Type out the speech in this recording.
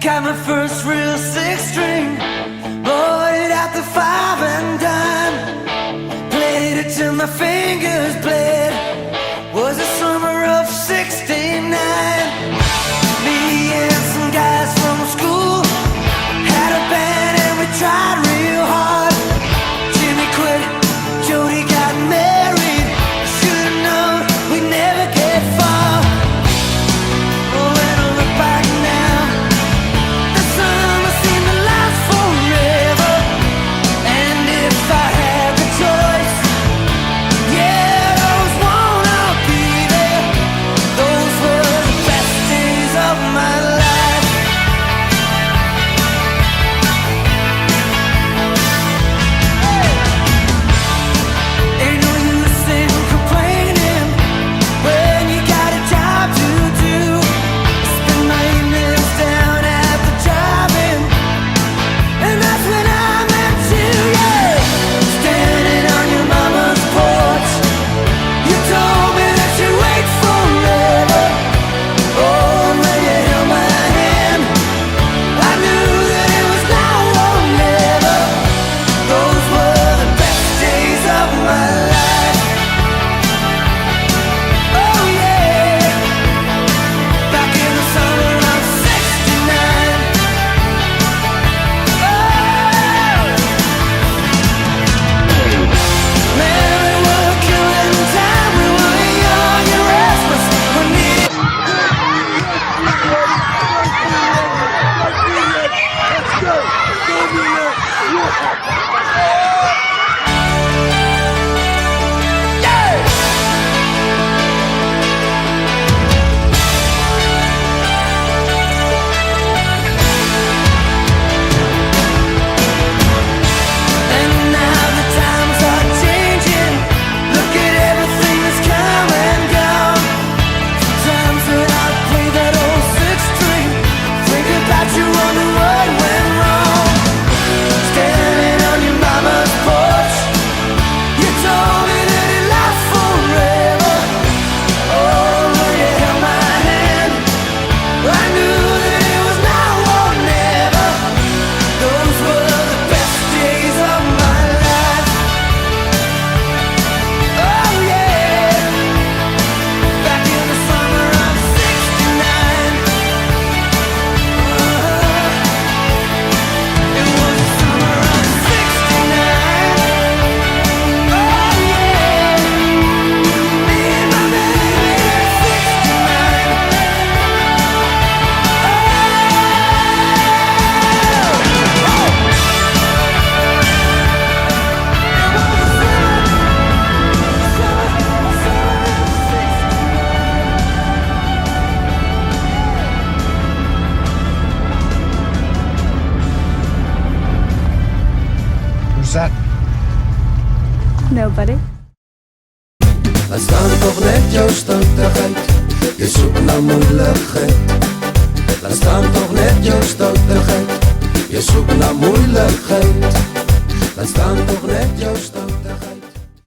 Got my first real six string, bought it at the five and dime. Played it till my fingers bled. Was the summer of '69. Me and some guys from school had a band and we tried real hard. Jimmy quit, Jody got married. Should've known we'd never get far. Oh, when I look back now, the summer seemed to last forever. And if I had the choice, yeah, I always wanna be there. Those were the best days of my life. Ain't no use in complaining when you got a job to do. Spend my evenings down at the drive-in, and that's when I met you, yeah. Standing on your mama's porch, you told me that you'd wait forever. Oh, when you held my hand, I knew that it was now or never. Those were the best days of my life. Oh yeah, back in the summer of '69. Man, we were killing time. We were young and restless. We needed. And now the times are changing. Look at everything that's come and gone. Sometimes when I play that old six string, think about you, wonder what went wrong. Standing on your mama's porch, you told me that it lasts forever. Oh, when you held my hand, I knew that it was now or never. Those were the best days of my life. Oh yeah, back in the summer of '69. It was the summer of '69. Oh yeah, me and my baby '69. Who's that? Nobody. Laat staan toch net jouw stoutigheid. Je zoekt naar moeilijkheid. Laat staan toch net jouw stoutigheid. Je zoekt naar moeilijkheid. Laat staan toch net jouw stoutigheid.